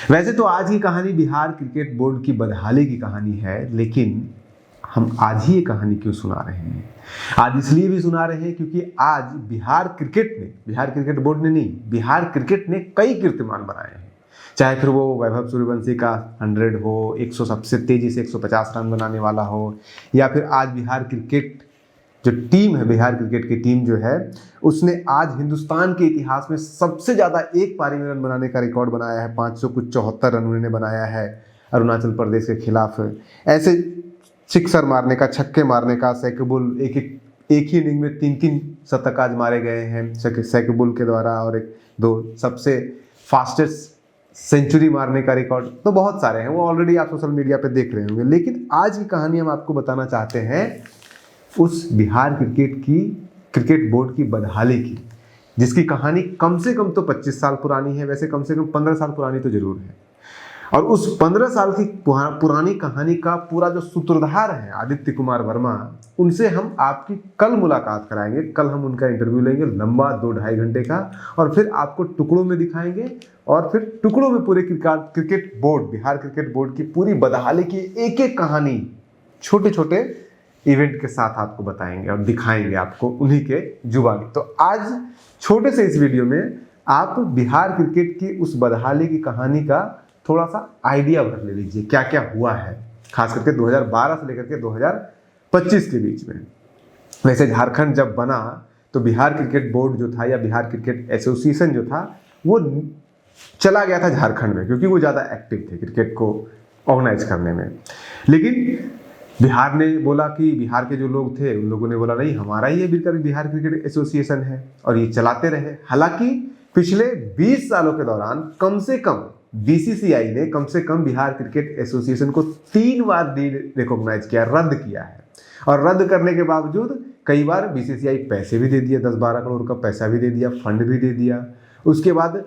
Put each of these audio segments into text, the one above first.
वैसे तो आज की कहानी बिहार क्रिकेट बोर्ड की बदहाली की कहानी है, लेकिन हम आज ही ये कहानी क्यों सुना रहे हैं? आज इसलिए भी सुना रहे हैं क्योंकि आज बिहार क्रिकेट बोर्ड ने नहीं, बिहार क्रिकेट ने कई कीर्तिमान बनाए हैं। चाहे फिर वो वैभव सूर्यवंशी का 100 हो, 100 सबसे तेजी से 150 रन बनाने वाला हो, या फिर आज बिहार क्रिकेट जो टीम है, बिहार क्रिकेट की टीम जो है, उसने आज हिंदुस्तान के इतिहास में सबसे ज़्यादा एक पारी में रन बनाने का रिकॉर्ड बनाया है। 574 रन उन्होंने बनाया है अरुणाचल प्रदेश के खिलाफ। ऐसे सिक्सर मारने का, छक्के मारने का, सैकबुल एक ही इनिंग में 3-3 शतक आज मारे गए हैं सैकबुल के द्वारा, और एक दो सबसे फास्टेस्ट सेंचुरी मारने का रिकॉर्ड तो बहुत सारे हैं, वो ऑलरेडी आप सोशल मीडिया पे देख रहे होंगे। लेकिन आज की कहानी हम आपको बताना चाहते हैं उस बिहार क्रिकेट बोर्ड की बदहाली की, जिसकी कहानी कम से कम तो 25 साल पुरानी है, वैसे कम से कम 15 साल पुरानी तो जरूर है। और उस 15 साल की पुरानी कहानी का पूरा जो सूत्रधार है आदित्य कुमार वर्मा, उनसे हम आपकी कल मुलाकात कराएंगे। कल हम उनका इंटरव्यू लेंगे, लंबा 2-2.5 घंटे का, और फिर आपको टुकड़ों में दिखाएंगे, और फिर टुकड़ों में पूरे बिहार क्रिकेट बोर्ड की पूरी बदहाली की एक एक कहानी छोटे छोटे इवेंट के साथ आपको बताएंगे और दिखाएंगे आपको उन्हीं के जुबानी। तो आज छोटे से इस वीडियो में आप बिहार क्रिकेट की उस बदहाली की कहानी का थोड़ा सा आइडिया भर ले लीजिए, क्या क्या हुआ है, खास करके 2012 से लेकर के 2025 के बीच में। वैसे झारखंड जब बना तो बिहार क्रिकेट बोर्ड जो था, या बिहार क्रिकेट एसोसिएशन जो था, वो चला गया था झारखंड में, क्योंकि वो ज़्यादा एक्टिव थे क्रिकेट को ऑर्गेनाइज करने में। लेकिन बिहार ने बोला कि बिहार के जो लोग थे उन लोगों ने बोला नहीं, हमारा ही ये बिहार क्रिकेट एसोसिएशन है, और ये चलाते रहे। हालांकि पिछले 20 सालों के दौरान कम से कम बीसीसीआई ने कम से कम बिहार क्रिकेट एसोसिएशन को 3 बार रिकॉग्नाइज किया, रद्द किया है। और रद्द करने के बावजूद कई बार बीसीसीआई पैसे भी दे दिया, 10-12 करोड़ का पैसा भी दे दिया, फंड भी दे दिया। उसके बाद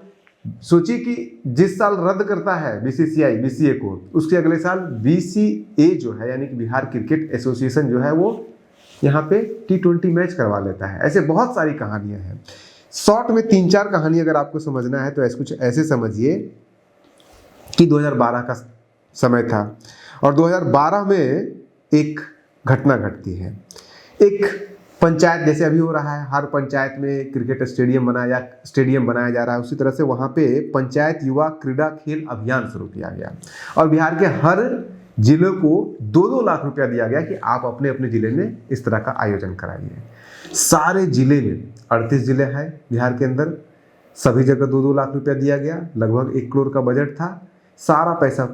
सोचिए कि जिस साल रद्द करता है बीसीए को, उसके अगले साल बीसीए जो है, यानी कि बिहार क्रिकेट एसोसिएशन जो है, वो यहाँ पे T20 मैच करवा लेता है। ऐसे बहुत सारी कहानियां हैं। शॉर्ट में 3-4 कहानी अगर आपको समझना है तो कुछ ऐसे समझिए कि 2012 का समय था, और 2012 में एक घटना घटती है। एक पंचायत जैसे अभी हो रहा है, हर पंचायत में क्रिकेट स्टेडियम बनाया जा रहा है, उसी तरह से वहाँ पे पंचायत युवा क्रीड़ा खेल अभियान शुरू किया गया, और बिहार के हर जिले को 2-2 लाख रुपया दिया गया कि आप अपने अपने जिले में इस तरह का आयोजन कराइए। सारे जिले में 38 जिले हैं बिहार के अंदर, सभी जगह 2-2 लाख रुपया दिया गया। लगभग 1 करोड़ का बजट था, सारा पैसा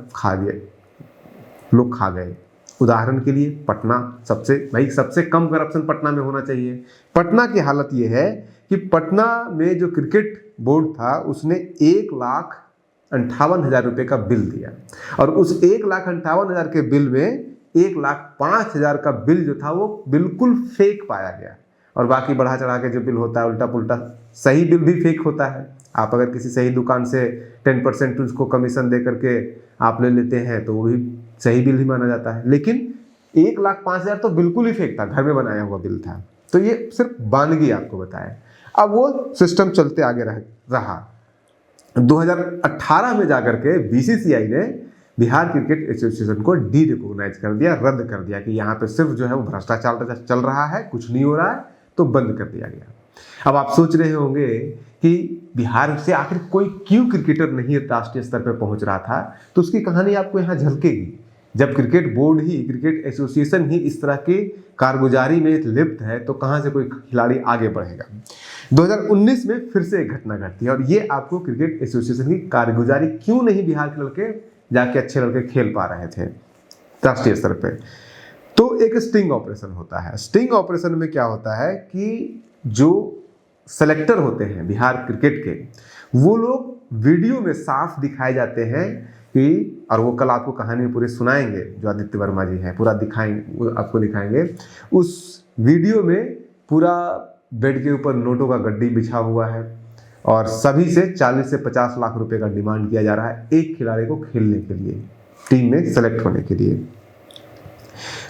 लोग खा गए। उदाहरण के लिए पटना, सबसे कम करप्शन पटना में होना चाहिए। पटना की हालत ये है कि पटना में जो क्रिकेट बोर्ड था उसने 1,58,000 रुपये का बिल दिया, और उस 1,58,000 के बिल में 1,05,000 का बिल जो था वो बिल्कुल फेक पाया गया। और बाकी बढ़ा चढ़ा के जो बिल होता है उल्टा पुल्टा, सही बिल भी फेक होता है। आप अगर किसी सही दुकान से 10% उसको कमीशन दे करके आप ले लेते हैं तो वो भी सही बिल ही माना जाता है। लेकिन 1,05,000 तो बिल्कुल ही फेक था, घर में बनाया हुआ बिल था। तो ये सिर्फ बानगी आपको बताया। अब वो सिस्टम चलते आगे रहा। 2018 में जाकर के बीसीसीआई ने बिहार क्रिकेट एसोसिएशन को रिकॉग्नाइज कर दिया, रद्द कर दिया कि यहाँ पे सिर्फ जो है वो भ्रष्टाचार चल रहा है, कुछ नहीं हो रहा है, तो बंद कर दिया गया। अब आप सोच रहे होंगे कि बिहार से आखिर कोई क्यों क्रिकेटर नहीं राष्ट्रीय स्तर पर पहुंच रहा था, तो उसकी कहानी आपको यहाँ झलकेगी। जब क्रिकेट एसोसिएशन ही इस तरह की कारगुजारी में लिप्त है, तो कहाँ से कोई खिलाड़ी आगे बढ़ेगा। 2019 में फिर से एक घटना घटती है, और ये आपको क्रिकेट एसोसिएशन की कारगुजारी क्यों नहीं बिहार के लड़के जाके अच्छे लड़के खेल पा रहे थे राष्ट्रीय स्तर पर। तो एक स्टिंग ऑपरेशन होता है। स्टिंग ऑपरेशन में क्या होता है कि जो सेलेक्टर होते हैं बिहार क्रिकेट के, वो लोग वीडियो में साफ दिखाए जाते हैं कि, और वो कल आपको कहानी पूरी सुनाएंगे, जो आदित्य वर्मा जी हैं, पूरा आपको दिखाएंगे। उस वीडियो में पूरा बेड के ऊपर नोटों का गड्डी बिछा हुआ है, और सभी से 40 से 50 लाख रुपए का डिमांड किया जा रहा है एक खिलाड़ी को खेलने के लिए, टीम में सेलेक्ट होने के लिए।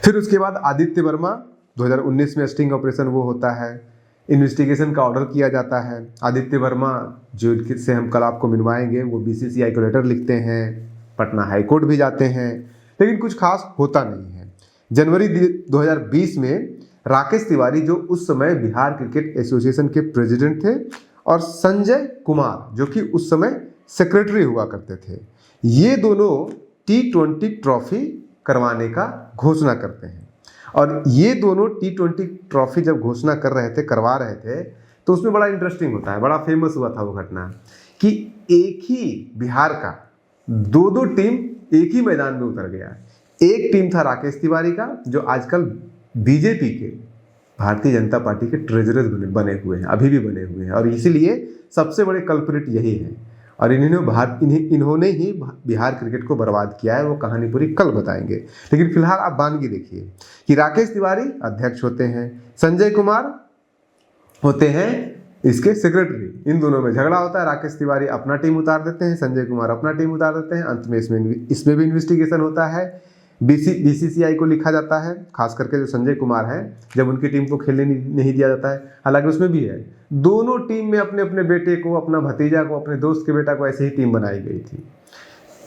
फिर उसके बाद आदित्य वर्मा 2019 में स्टिंग ऑपरेशन वो होता है, इन्वेस्टिगेशन का ऑर्डर किया जाता है। आदित्य वर्मा जो से हम कल आपको मिलवाएंगे, वो बीसीसीआई को लेटर लिखते हैं, पटना हाईकोर्ट भी जाते हैं, लेकिन कुछ खास होता नहीं है। जनवरी 2020 में राकेश तिवारी जो उस समय बिहार क्रिकेट एसोसिएशन के प्रेसिडेंट थे और संजय कुमार जो कि उस समय सेक्रेटरी हुआ करते थे, ये दोनों T20 ट्रॉफी करवाने का घोषणा करते हैं। और ये दोनों T20 ट्रॉफी जब घोषणा करवा रहे थे तो उसमें बड़ा इंटरेस्टिंग होता है, बड़ा फेमस हुआ था वो घटना कि एक ही बिहार का दो टीम एक ही मैदान में उतर गया। एक टीम था राकेश तिवारी का जो आजकल बीजेपी के, भारतीय जनता पार्टी के ट्रेजरर बने हुए हैं, अभी भी बने हुए हैं, और इसीलिए सबसे बड़े कल्प्रिट यही है और इन्होंने ही बिहार क्रिकेट को बर्बाद किया है। वो कहानी पूरी कल बताएंगे, लेकिन फिलहाल आप बानगी देखिए कि राकेश तिवारी अध्यक्ष होते हैं, संजय कुमार होते हैं इसके सेक्रेटरी। इन दोनों में झगड़ा होता है, राकेश तिवारी अपना टीम उतार देते हैं, संजय कुमार अपना टीम उतार देते हैं। अंत में इसमें भी इन्वेस्टिगेशन होता है, बीसीसीआई को लिखा जाता है, खास करके जो संजय कुमार हैं जब उनकी टीम को खेलने नहीं दिया जाता है। हालांकि उसमें भी है, दोनों टीम में अपने अपने बेटे को, अपना भतीजा को, अपने दोस्त के बेटा को ऐसे ही टीम बनाई गई थी।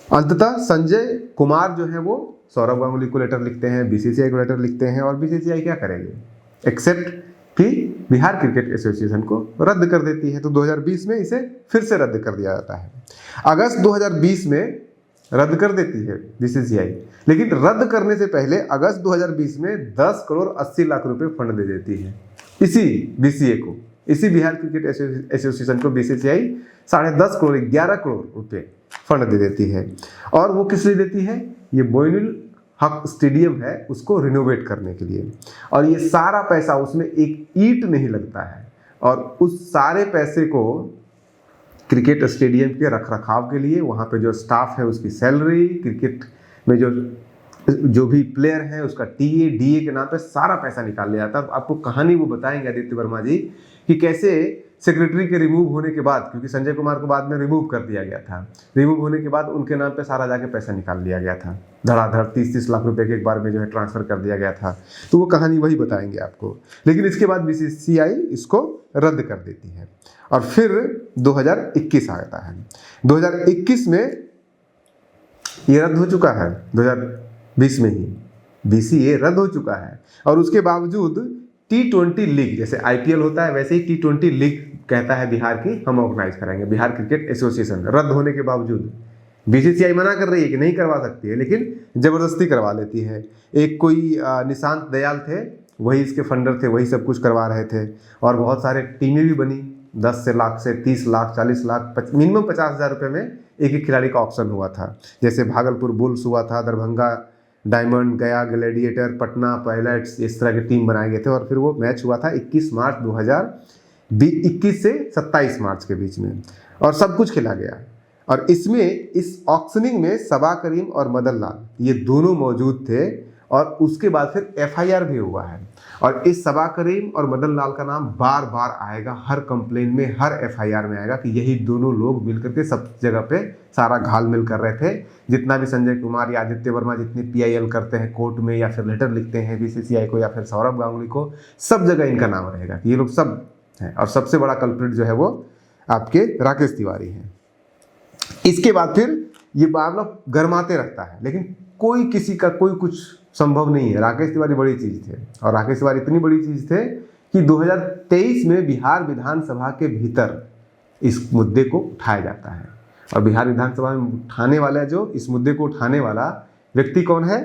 अंततः संजय कुमार जो है वो सौरभ गांगुली को लेटर लिखते हैं, बीसीसीआई को लेटर लिखते हैं, और बीसीसीआई क्या करेंगे एक्सेप्ट कि बिहार क्रिकेट एसोसिएशन को रद्द कर देती है। तो 2020 में इसे फिर से रद्द कर दिया जाता है। अगस्त 2020 में रद्द कर देती है बीसीसीआई, लेकिन रद्द करने से पहले अगस्त 2020 में 10 करोड़ 80 लाख रुपए फंड दे देती है इसी बीसीए को, इसी बिहार क्रिकेट एसोसिएशन को बीसीसीआई 10.5 करोड़ 11 करोड़ रुपए फंड दे देती है। और वो किस लिए देती है? ये मोइनुल हक स्टेडियम है उसको रिनोवेट करने के लिए, और ये सारा पैसा, उसमें एक ईंट नहीं लगता है, और उस सारे पैसे को क्रिकेट स्टेडियम के रखरखाव के लिए, वहाँ पे जो स्टाफ है उसकी सैलरी, क्रिकेट में जो भी प्लेयर है उसका डीए के नाम पे सारा पैसा निकाल लिया जाता है। आपको कहानी वो बताएंगे आदित्य वर्मा जी कि कैसे सेक्रेटरी के रिमूव होने के बाद, क्योंकि संजय कुमार को बाद में रिमूव कर दिया गया था, रिमूव होने के बाद उनके नाम पे सारा जाके पैसा निकाल लिया गया था, धड़ाधड़ 30-30 लाख रुपए के एक बार में जो है ट्रांसफर कर दिया गया था। तो वो कहानी वही बताएंगे आपको, लेकिन इसके बाद बीसीसीआई इसको रद्द कर देती है। और फिर 2021 आता है। 2021 में ये रद्द हो चुका है, 2020 में ही बीसीए रद्द हो चुका है, और उसके बावजूद T20 लीग, जैसे आईपीएल होता है वैसे ही T20 लीग कहता है बिहार की हम ऑर्गेनाइज करेंगे, बिहार क्रिकेट एसोसिएशन। रद्द होने के बावजूद बीसीसीआई मना कर रही है कि नहीं करवा सकती है, लेकिन जबरदस्ती करवा लेती है। एक कोई निशांत दयाल थे, वही इसके फंडर थे, वही सब कुछ करवा रहे थे, और बहुत सारे टीमें भी बनी, 10 लाख से 30 लाख 40 लाख मिनिमम 50,000 रुपये में एक एक खिलाड़ी का ऑप्शन हुआ था। जैसे भागलपुर बुल्स हुआ था, दरभंगा डायमंड, गया ग्लैडिएटर, पटना पायलट्स, इस तरह के टीम बनाए गए थे। और फिर वो मैच हुआ था 21 मार्च 2021 से 27 मार्च के बीच में, और सब कुछ खेला गया। और इसमें इस ऑक्शनिंग में सबा करीम और मदन लाल ये दोनों मौजूद थे, और उसके बाद फिर एफआईआर भी हुआ है। और इस सबा करीम और मदन लाल का नाम बार बार आएगा, हर कंप्लेन में, हर एफआईआर में आएगा कि यही दोनों लोग मिलकर के सब जगह पे सारा घालमेल कर रहे थे। जितना भी संजय कुमार या आदित्य वर्मा जितनी पीआईएल करते हैं कोर्ट में, या फिर लेटर लिखते हैं बीसीसीआई को, या फिर सौरभ गांगुली को, सब जगह इनका नाम रहेगा कि ये लोग सब हैं। और सबसे बड़ा कल्प्रिट जो है वो आपके राकेश तिवारी हैं। इसके बाद फिर ये मामला गरमाते रहता है, लेकिन कोई किसी का कोई कुछ संभव नहीं है। राकेश तिवारी बड़ी चीज़ थे, और राकेश तिवारी इतनी बड़ी चीज़ थे कि 2023 में बिहार विधानसभा के भीतर इस मुद्दे को उठाया जाता है। और बिहार विधानसभा में उठाने वाला, जो इस मुद्दे को उठाने वाला व्यक्ति कौन है?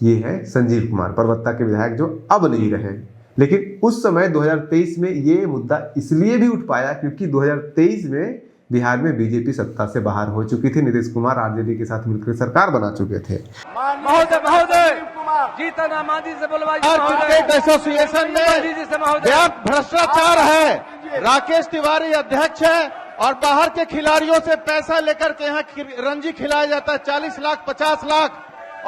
ये है संजीव कुमार, परबत्ता के विधायक, जो अब नहीं रहे। लेकिन उस समय 2023 में ये मुद्दा इसलिए भी उठ पाया क्योंकि 2023 में बिहार में बीजेपी सत्ता से बाहर हो चुकी थी, नीतीश कुमार आरजेडी के साथ मिलकर सरकार बना चुके थे। क्रिकेट एसोसिएशन में व्यापक भ्रष्टाचार है। राकेश तिवारी अध्यक्ष है, और बाहर के खिलाड़ियों से पैसा लेकर के यहाँ रणजी खिलाया जाता है, 40 लाख 50 लाख।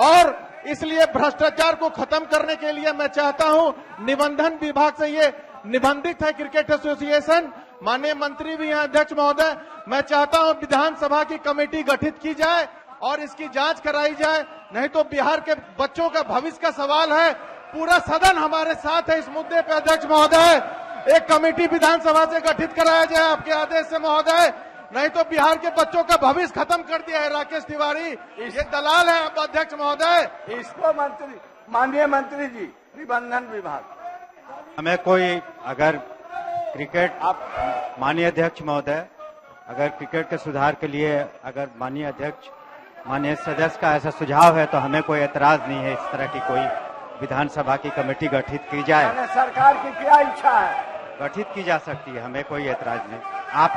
और इसलिए भ्रष्टाचार को खत्म करने के लिए मैं चाहता हूँ, निबंधन विभाग से ये निबंधित है क्रिकेट एसोसिएशन, माननीय मंत्री भी हैं अध्यक्ष महोदय, मैं चाहता हूं विधानसभा की कमेटी गठित की जाए और इसकी जांच कराई जाए, नहीं तो बिहार के बच्चों का भविष्य का सवाल है। पूरा सदन हमारे साथ है इस मुद्दे पे अध्यक्ष महोदय, एक कमेटी विधानसभा से गठित कराया जाए आपके आदेश से महोदय, नहीं तो बिहार के बच्चों का भविष्य खत्म कर दिया है राकेश तिवारी। ये दलाल है आप अध्यक्ष महोदय। इसको मंत्री, माननीय मंत्री जी, निबंधन विभाग, हमें कोई अगर क्रिकेट, आप माननीय अध्यक्ष महोदय, अगर क्रिकेट के सुधार के लिए अगर माननीय अध्यक्ष, माननीय सदस्य का ऐसा सुझाव है तो हमें कोई एतराज नहीं है। इस तरह की कोई विधानसभा की कमेटी गठित की जाए, सरकार की क्या इच्छा है, गठित की जा सकती है, हमें कोई एतराज नहीं। आप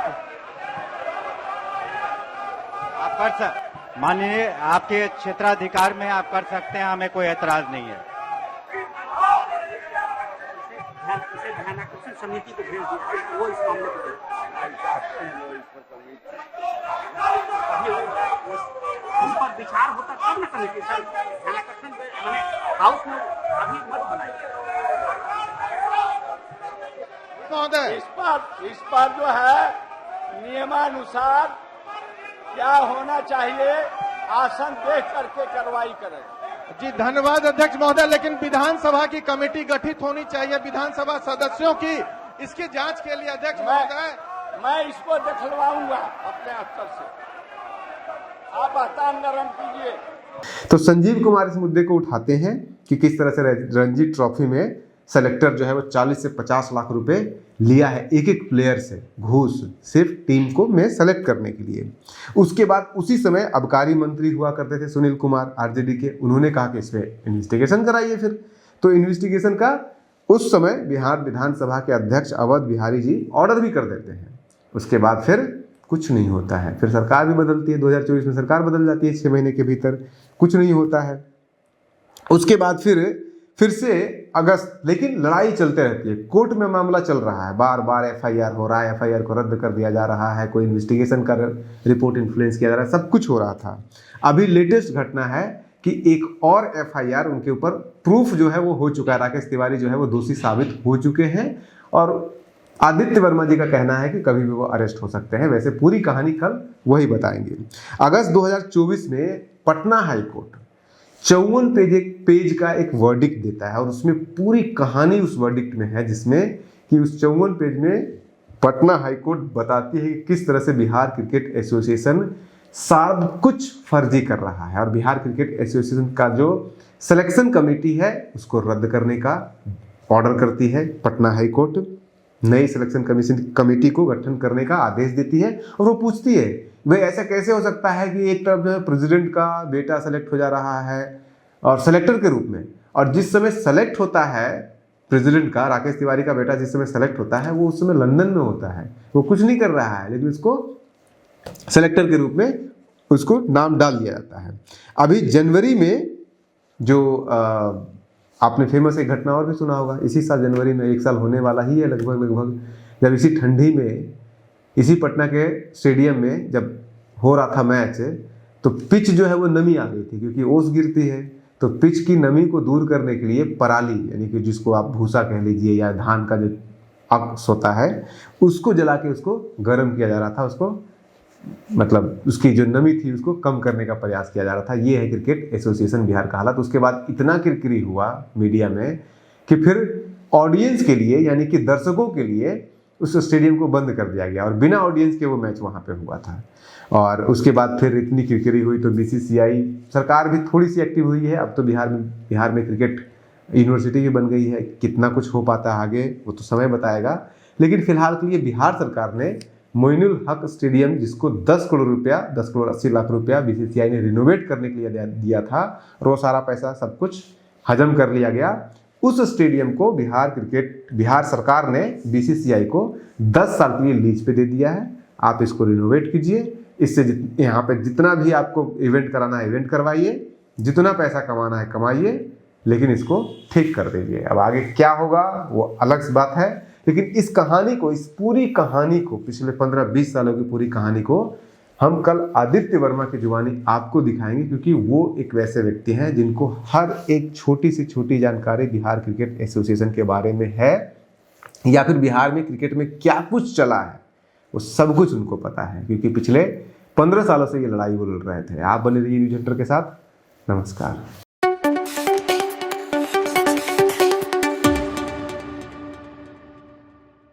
कर माननीय, आपके क्षेत्राधिकार में आप कर सकते हैं, हमें कोई एतराज नहीं है। ध्यानाकर्षण समिति को भेज दिया, वो इस मामले को उस पर विचार होता तब ना समिति सर, ध्यानाकर्षण हाउस में अभी मत बनाइए महोदय। इस पर जो है नियमानुसार क्या होना चाहिए, आसन देख करके कार्रवाई करें। जी धन्यवाद अध्यक्ष महोदय, लेकिन विधानसभा की कमेटी गठित होनी चाहिए विधानसभा सदस्यों की, इसकी जांच के लिए अध्यक्ष महोदय। मैं इसको दिखलवाऊंगा अपने स्तर से, आप हतान नरम कीजिए। तो संजीव कुमार इस मुद्दे को उठाते हैं कि किस तरह से रणजी ट्रॉफी में सेलेक्टर जो है वो 40 से 50 लाख रुपए लिया है एक एक प्लेयर से, घूस, सिर्फ टीम को में सेलेक्ट करने के लिए। उसके बाद उसी समय आबकारी मंत्री हुआ करते थे सुनील कुमार आरजेडी के, उन्होंने कहा कि इस पे इन्वेस्टिगेशन कराइए। फिर तो इन्वेस्टिगेशन का उस समय बिहार विधानसभा के अध्यक्ष अवध बिहारी जी ऑर्डर भी कर देते हैं। उसके बाद फिर कुछ नहीं होता है, फिर सरकार भी बदलती है, 2024 में सरकार बदल जाती है, 6 महीने के भीतर कुछ नहीं होता है। उसके बाद फिर से अगस्त, लेकिन लड़ाई चलते रहती है, कोर्ट में मामला चल रहा है, बार बार एफआईआर हो रहा है, एफआईआर को रद्द कर दिया जा रहा है, कोई इन्वेस्टिगेशन का रिपोर्ट इन्फ्लुएंस किया जा रहा है, सब कुछ हो रहा था। अभी लेटेस्ट घटना है कि एक और एफआईआर उनके ऊपर प्रूफ जो है वो हो चुका है, राकेश तिवारी जो है वो दोषी साबित हो चुके हैं और आदित्य वर्मा जी का कहना है कि कभी भी वो अरेस्ट हो सकते हैं। वैसे पूरी कहानी कल वही बताएंगे। अगस्त 2024 में पटना हाई कोर्ट 54 पेज का एक वर्डिक्ट देता है और उसमें पूरी कहानी उस वर्डिक्ट में है, जिसमें कि उस 54 पेज में पटना हाई कोर्ट बताती है कि किस तरह से बिहार क्रिकेट एसोसिएशन सब कुछ फर्जी कर रहा है और बिहार क्रिकेट एसोसिएशन का जो सिलेक्शन कमेटी है उसको रद्द करने का ऑर्डर करती है पटना हाई कोर्ट। नई सिलेक्शन कमेटी को गठन करने का आदेश देती है और वो पूछती है भाई ऐसा कैसे हो सकता है कि एक तरफ जो है प्रेसिडेंट का बेटा सेलेक्ट हो जा रहा है और सेलेक्टर के रूप में, और जिस समय सेलेक्ट होता है प्रेसिडेंट का, राकेश तिवारी का बेटा जिस समय सेलेक्ट होता है वो उस समय लंदन में होता है, वो कुछ नहीं कर रहा है, लेकिन उसको सेलेक्टर के रूप में उसको नाम डाल दिया जाता है। अभी जनवरी में जो आपने फेमस एक घटना और भी सुना होगा, इसी साल जनवरी में 1 साल होने वाला ही है लगभग, जब इसी ठंडी में इसी पटना के स्टेडियम में जब हो रहा था मैच तो पिच जो है वो नमी आ गई थी, क्योंकि ओस गिरती है तो पिच की नमी को दूर करने के लिए पराली, यानी कि जिसको आप भूसा कह लीजिए या धान का जो अक्स होता है उसको जला के उसको गर्म किया जा रहा था, उसको मतलब उसकी जो नमी थी उसको कम करने का प्रयास किया जा रहा था। ये है क्रिकेट एसोसिएशन बिहार का हालत। उसके बाद इतना किरकिरी हुआ मीडिया में कि फिर ऑडियंस के लिए, यानी कि दर्शकों के लिए उस स्टेडियम को बंद कर दिया गया और बिना ऑडियंस के वो मैच वहाँ पे हुआ था। और उसके बाद फिर इतनी किरकिरी हुई तो बीसीसीआई सरकार भी थोड़ी सी एक्टिव हुई है। अब तो बिहार में क्रिकेट यूनिवर्सिटी भी बन गई है, कितना कुछ हो पाता है आगे वो तो समय बताएगा। लेकिन फिलहाल के लिए बिहार सरकार ने मोइनुल हक स्टेडियम, जिसको 10 करोड़ 80 लाख रुपया बीसीसीआई ने रिनोवेट करने के लिए दिया था और वो सारा पैसा सब कुछ हजम कर लिया गया, उस स्टेडियम को बिहार सरकार ने बीसीसीआई को 10 साल के लिए लीज पे दे दिया है। आप इसको रिनोवेट कीजिए, इससे यहाँ पे जितना भी आपको इवेंट कराना है इवेंट करवाइए, जितना पैसा कमाना है कमाइए, लेकिन इसको ठीक कर दीजिए। अब आगे क्या होगा वो अलग बात है, लेकिन इस कहानी को, इस पूरी कहानी को, पिछले 15-20 सालों की पूरी कहानी को हम कल आदित्य वर्मा की जुबानी आपको दिखाएंगे, क्योंकि वो एक वैसे व्यक्ति हैं जिनको हर एक छोटी से छोटी जानकारी बिहार क्रिकेट एसोसिएशन के बारे में है, या फिर बिहार में क्रिकेट में क्या कुछ चला है वो सब कुछ उनको पता है, क्योंकि पिछले 15 सालों से ये लड़ाई वो लड़ रहे थे। आप बने रहिए न्यूज़ हंटर के साथ। नमस्कार।